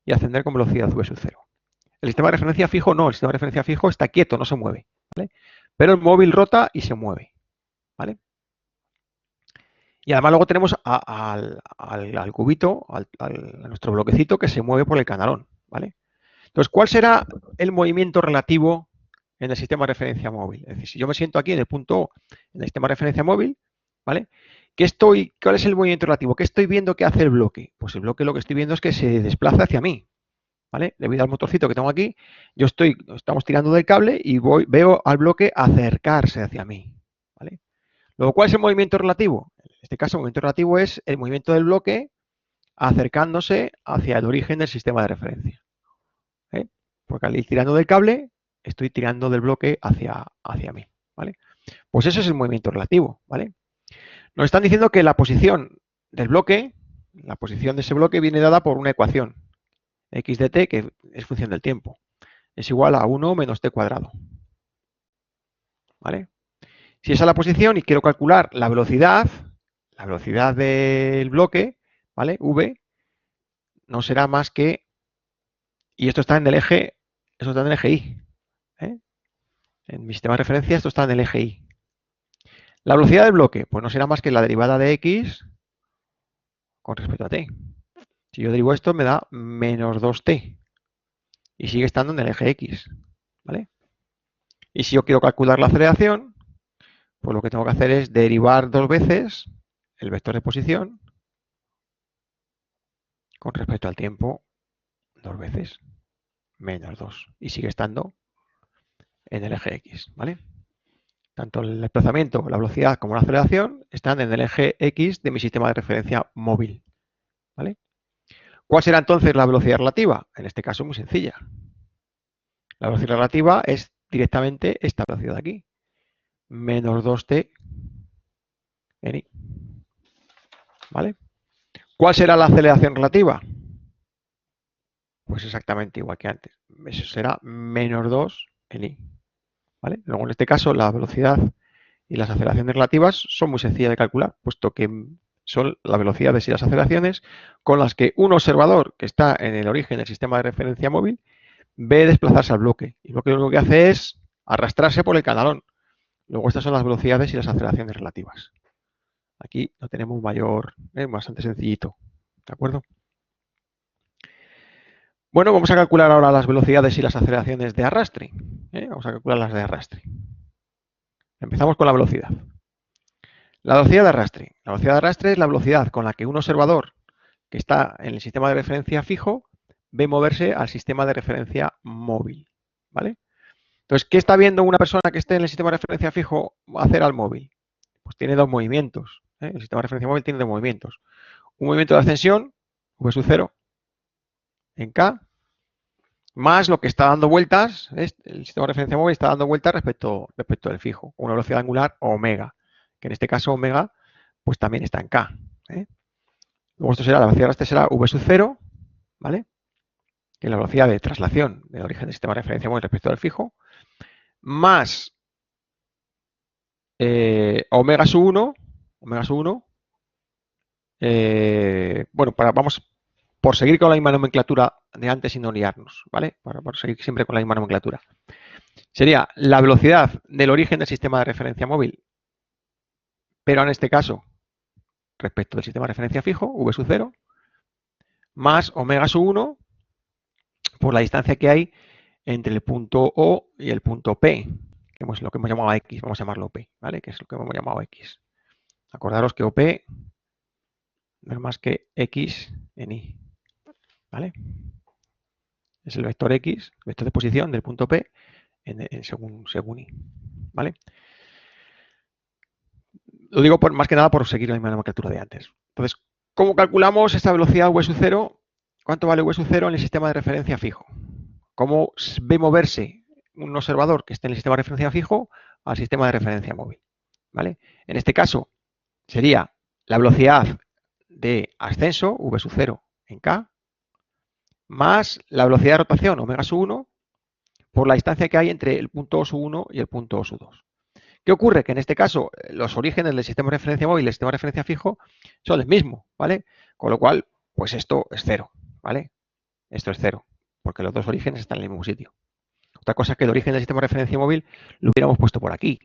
y ascender con velocidad v sub 0. El sistema de referencia fijo no, el sistema de referencia fijo está quieto, no se mueve. ¿Vale? Pero el móvil rota y se mueve. ¿Vale? Y además luego tenemos al cubito, a nuestro bloquecito que se mueve por el canalón. ¿Vale? Entonces, ¿cuál será el movimiento relativo en el sistema de referencia móvil? Es decir, si yo me siento aquí en el punto O, en el sistema de referencia móvil, ¿vale? ¿Cuál es el movimiento relativo? ¿Qué estoy viendo que hace el bloque? Pues el bloque lo que estoy viendo es que se desplaza hacia mí, ¿vale? Debido al motorcito que tengo aquí, estamos tirando del cable y veo al bloque acercarse hacia mí, ¿vale? Luego, ¿cuál es el movimiento relativo? En este caso, el movimiento relativo es el movimiento del bloque acercándose hacia el origen del sistema de referencia. ¿Eh? Porque al ir tirando del cable, estoy tirando del bloque hacia mí, ¿vale? Pues eso es el movimiento relativo, ¿vale? Nos están diciendo que la posición del bloque, la posición de ese bloque viene dada por una ecuación, x de t, que es función del tiempo. Es igual a 1 menos t cuadrado, ¿vale? Si esa es la posición y quiero calcular la velocidad del bloque, ¿vale? V, no será más que, y esto está en el eje, Y, ¿eh? En mi sistema de referencia esto está en el eje Y. La velocidad del bloque, pues no será más que la derivada de x con respecto a t. Si yo derivo esto me da menos 2t y sigue estando en el eje X, ¿vale? Y si yo quiero calcular la aceleración, pues lo que tengo que hacer es derivar dos veces el vector de posición con respecto al tiempo dos veces, menos 2, y sigue estando en el eje X, ¿vale? Tanto el desplazamiento, la velocidad como la aceleración están en el eje X de mi sistema de referencia móvil, ¿vale? ¿Cuál será entonces la velocidad relativa? En este caso muy sencilla. La velocidad relativa es directamente esta velocidad de aquí, menos 2t en i, ¿vale? ¿Cuál será la aceleración relativa? Pues exactamente igual que antes. Eso será menos 2 en i, ¿vale? Luego en este caso la velocidad y las aceleraciones relativas son muy sencillas de calcular, puesto que son las velocidades y las aceleraciones con las que un observador que está en el origen del sistema de referencia móvil ve desplazarse al bloque. Y lo único que hace es arrastrarse por el canalón. Luego estas son las velocidades y las aceleraciones relativas. Aquí lo tenemos bastante sencillito. ¿De acuerdo? Bueno, vamos a calcular ahora las velocidades y las aceleraciones de arrastre. Vamos a calcular las de arrastre. Empezamos con la velocidad. La velocidad de arrastre. La velocidad de arrastre es la velocidad con la que un observador que está en el sistema de referencia fijo ve moverse al sistema de referencia móvil. ¿Vale? Entonces, ¿qué está viendo una persona que esté en el sistema de referencia fijo hacer al móvil? Pues tiene dos movimientos. ¿Eh? El sistema de referencia móvil tiene dos movimientos. Un movimiento de ascensión, v sub 0, en k, más lo que está dando vueltas, ¿ves? El sistema de referencia móvil está dando vueltas respecto del fijo, una velocidad angular omega, que en este caso omega pues también está en k. ¿Eh? Luego esto será, la velocidad de arrastre será v sub 0, ¿vale? Que es la velocidad de traslación del origen del sistema de referencia móvil respecto del fijo, más omega sub 1, bueno, vamos por seguir con la misma nomenclatura de antes y no liarnos, ¿vale? Para seguir siempre con la misma nomenclatura. Sería la velocidad del origen del sistema de referencia móvil, pero en este caso respecto del sistema de referencia fijo, v sub 0, más omega sub 1 por la distancia que hay entre el punto O y el punto P, que es lo que hemos llamado X, vamos a llamarlo P, ¿vale? Que es lo que hemos llamado X. Acordaros que OP no es más que X en Y, ¿vale? Es el vector X, el vector de posición del punto P según Y, ¿vale? Lo digo más que nada por seguir la misma nomenclatura de antes. Entonces, ¿cómo calculamos esta velocidad v sub 0? ¿Cuánto vale v sub 0 en el sistema de referencia fijo? ¿Cómo ve moverse un observador que esté en el sistema de referencia fijo al sistema de referencia móvil? ¿Vale? En este caso sería la velocidad de ascenso, v sub 0 en k, más la velocidad de rotación, omega sub 1, por la distancia que hay entre el punto O sub 1 y el punto O sub 2. ¿Qué ocurre? Que en este caso los orígenes del sistema de referencia móvil y el sistema de referencia fijo son el mismo, ¿vale? Con lo cual, pues esto es cero, ¿vale? Esto es cero, porque los dos orígenes están en el mismo sitio. Otra cosa es que el origen del sistema de referencia móvil lo hubiéramos puesto por aquí.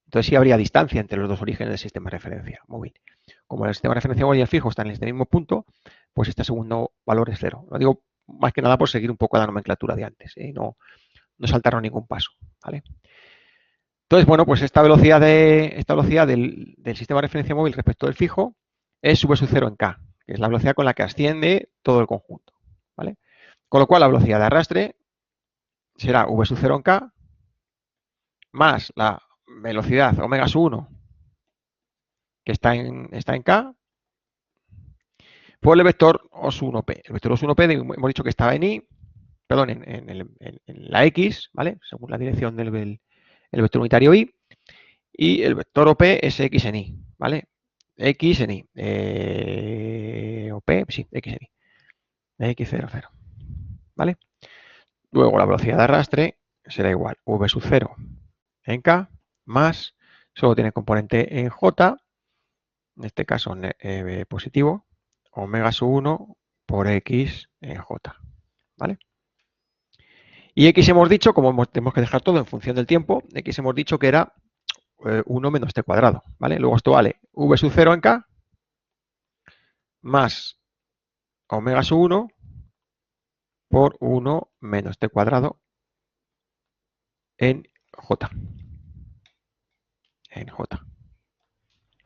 Entonces sí habría distancia entre los dos orígenes del sistema de referencia móvil. Como el sistema de referencia móvil y el fijo están en este mismo punto, pues este segundo valor es cero. Lo digo más que nada por seguir un poco la nomenclatura de antes, ¿eh? No saltarnos ningún paso, ¿vale? Entonces, bueno, pues esta velocidad del sistema de referencia móvil respecto del fijo es v sub 0 en k, que es la velocidad con la que asciende todo el conjunto, ¿vale? Con lo cual la velocidad de arrastre será v sub 0 en k más la velocidad omega sub 1 que está en k por el vector O sub 1p. El vector O sub 1p hemos dicho que estaba en y, perdón, en la x, ¿vale? Según la dirección del el vector unitario y. Y el vector OP es X en Y, ¿vale? X en Y. OP, sí, X en Y. X0, 0. ¿Vale? Luego la velocidad de arrastre será igual V sub 0 en K más, solo tiene componente en J, en este caso positivo, omega sub 1 por X en J. ¿Vale? Y X hemos dicho, como tenemos que dejar todo en función del tiempo, X hemos dicho que era 1 menos t cuadrado, ¿vale? Luego esto vale v sub 0 en k más omega sub 1 por 1 menos t cuadrado en j.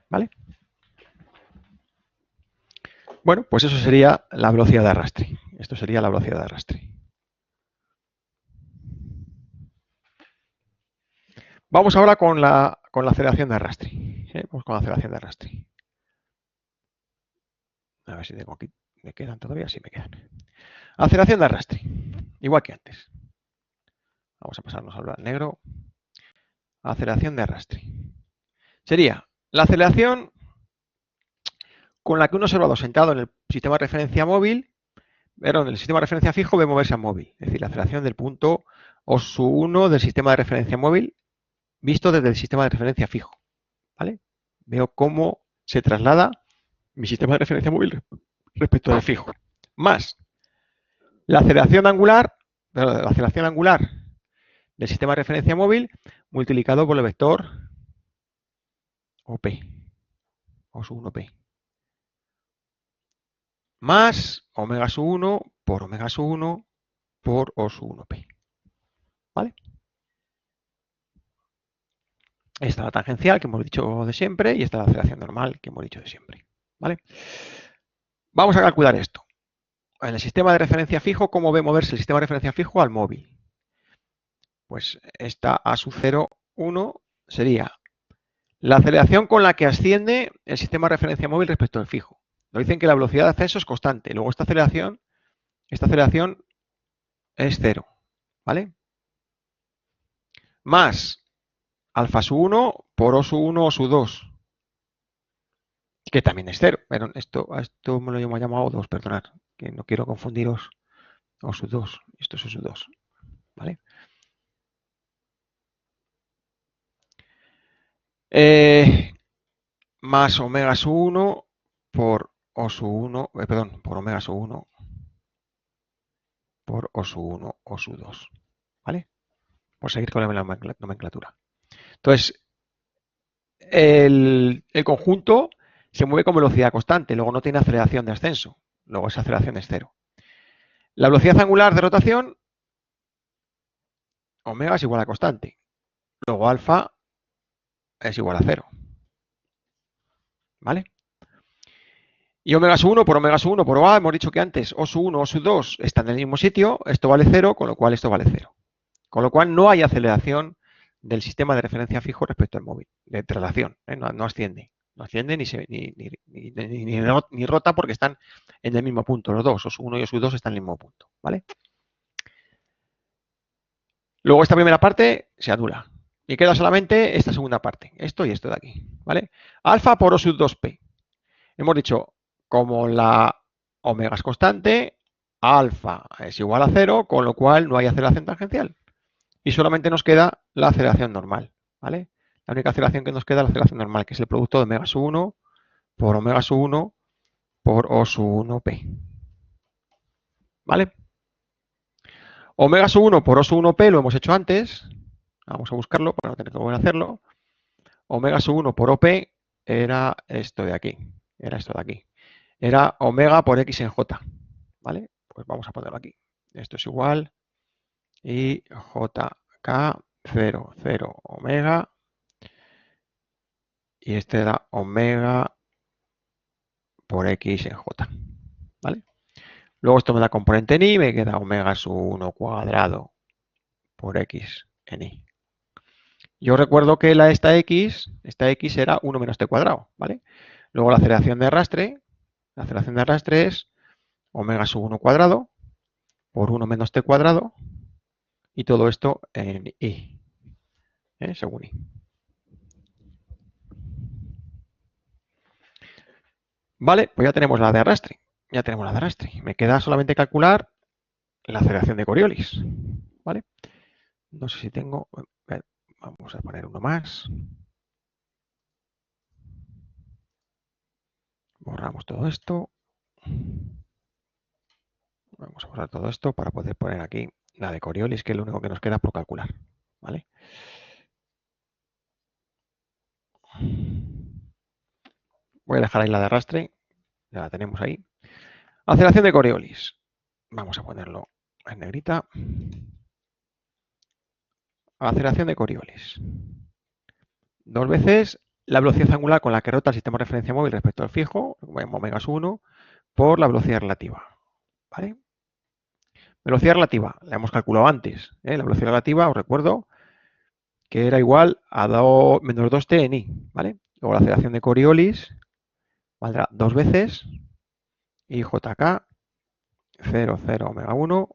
¿Vale? Bueno, pues eso sería la velocidad de arrastre. Esto sería la velocidad de arrastre. Vamos ahora con la aceleración de arrastre. Vamos con la aceleración de arrastre. A ver si tengo aquí. ¿Me quedan todavía? Sí, me quedan. Aceleración de arrastre. Igual que antes. Vamos a pasarnos al negro. Aceleración de arrastre. Sería la aceleración con la que un observador sentado en el sistema de referencia móvil, pero en el sistema de referencia fijo, ve moverse a móvil. Es decir, la aceleración del punto O1 del sistema de referencia móvil visto desde el sistema de referencia fijo. ¿Vale? Veo cómo se traslada mi sistema de referencia móvil respecto del fijo. Más la aceleración angular del sistema de referencia móvil multiplicado por el vector OP, O1P. Más omega sub 1 por omega sub 1 por O sub 1P. ¿Vale? Esta es la tangencial que hemos dicho de siempre y esta es la aceleración normal que hemos dicho de siempre. ¿Vale? Vamos a calcular esto. En el sistema de referencia fijo, ¿cómo ve moverse el sistema de referencia fijo al móvil? Pues esta A sub 0, 1 sería la aceleración con la que asciende el sistema de referencia móvil respecto al fijo. Nos dicen que la velocidad de ascenso es constante. Luego esta aceleración es 0. ¿Vale? Más alfa sub 1 por O sub 1 o sub 2. Que también es 0. Pero esto me lo hemos llamado O2, perdonad. Que no quiero confundiros. O sub 2. Esto es O sub 2. ¿Vale? Más omega sub 1 por O sub 1, perdón, por omega sub 1 por O sub 1 o sub 2. ¿Vale? Por seguir con la nomenclatura. Entonces, el conjunto se mueve con velocidad constante, luego no tiene aceleración de ascenso, luego esa aceleración es 0. La velocidad angular de rotación, omega es igual a constante, luego alfa es igual a 0. ¿Vale? Y omega sub 1 por omega sub 1 por OA, hemos dicho que antes O sub 1 o sub 2 están en el mismo sitio, esto vale 0, con lo cual esto vale 0. Con lo cual no hay aceleración del sistema de referencia fijo respecto al móvil, de traslación, no asciende. No asciende ni rota porque están en el mismo punto, los dos, OSU 1 y OSU 2 están en el mismo punto, ¿vale? Luego esta primera parte se anula y queda solamente esta segunda parte, esto y esto de aquí, ¿vale? Alfa por OSU 2P. Hemos dicho, como la omega es constante, alfa es igual a 0, con lo cual no hay aceleración tangencial. Y solamente nos queda la aceleración normal, ¿vale? La única aceleración que nos queda es la aceleración normal, que es el producto de omega sub 1 por omega sub 1 por O sub 1P. ¿Vale? Omega sub 1 por O sub 1P lo hemos hecho antes. Vamos a buscarlo para no tener que volver a hacerlo. Omega sub 1 por OP era esto de aquí. Era esto de aquí. Era omega por X en J. ¿Vale? Pues vamos a ponerlo aquí. Esto es igual. Y JK 0, 0 omega. Y este era omega por X en J. ¿Vale? Luego esto me da componente en Y, me queda omega sub 1 cuadrado por X en Y. Yo recuerdo que esta X era 1 menos T cuadrado, ¿vale? Luego la aceleración de arrastre es omega sub 1 cuadrado por 1 menos T cuadrado y todo esto en Y, según Y. Vale, pues ya tenemos la de arrastre. Ya tenemos la de arrastre. Me queda solamente calcular la aceleración de Coriolis. ¿Vale? No sé si tengo... Vamos a poner uno más. Borramos todo esto. Vamos a borrar todo esto para poder poner aquí la de Coriolis, que es lo único que nos queda por calcular. ¿Vale? Voy a dejar ahí la de arrastre. Ya la tenemos ahí. Aceleración de Coriolis. Vamos a ponerlo en negrita. Aceleración de Coriolis. Dos veces la velocidad angular con la que rota el sistema de referencia móvil respecto al fijo, omega 1, por la velocidad relativa. ¿Vale? Velocidad relativa, la hemos calculado antes. La velocidad relativa, os recuerdo, que era igual a menos 2t en i. ¿Vale? Luego la aceleración de Coriolis valdrá dos veces y jk 0, 0, omega 1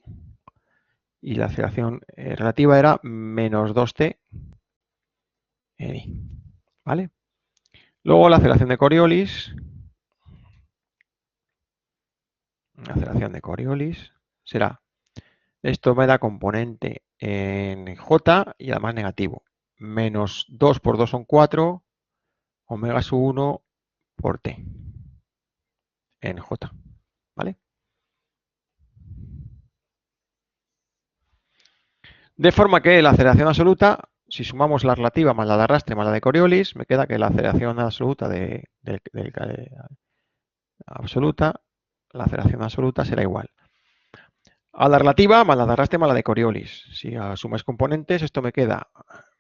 y la aceleración relativa era menos 2t en i. ¿Vale? Luego la aceleración de Coriolis será, esto me da componente en J y además negativo. Menos 2 por 2 son 4, omega sub 1 por T en J. ¿Vale? De forma que la aceleración absoluta, si sumamos la relativa más la de arrastre más la de Coriolis, me queda que la aceleración absoluta absoluta, la aceleración absoluta será igual a la relativa más la de arrastre más la de Coriolis. Si sumáis componentes, esto me queda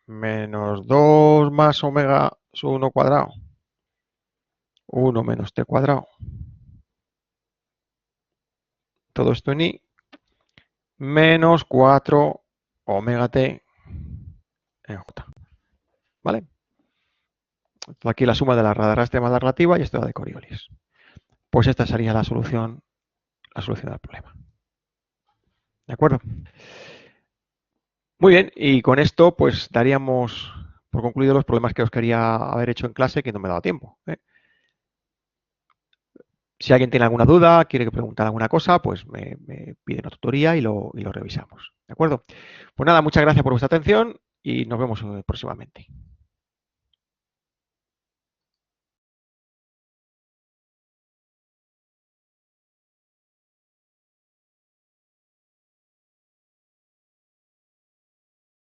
menos 2 más omega sub 1 cuadrado. 1 menos t cuadrado. Todo esto en i. Menos 4 omega t en j. ¿Vale? Aquí la suma de la radial más la relativa y esto de Coriolis. Pues esta sería la solución del problema. ¿De acuerdo? Muy bien, y con esto pues daríamos por concluido los problemas que os quería haber hecho en clase que no me he dado tiempo. Si alguien tiene alguna duda, quiere preguntar alguna cosa, pues me pide una tutoría y lo revisamos. ¿De acuerdo? Pues nada, muchas gracias por vuestra atención y nos vemos próximamente.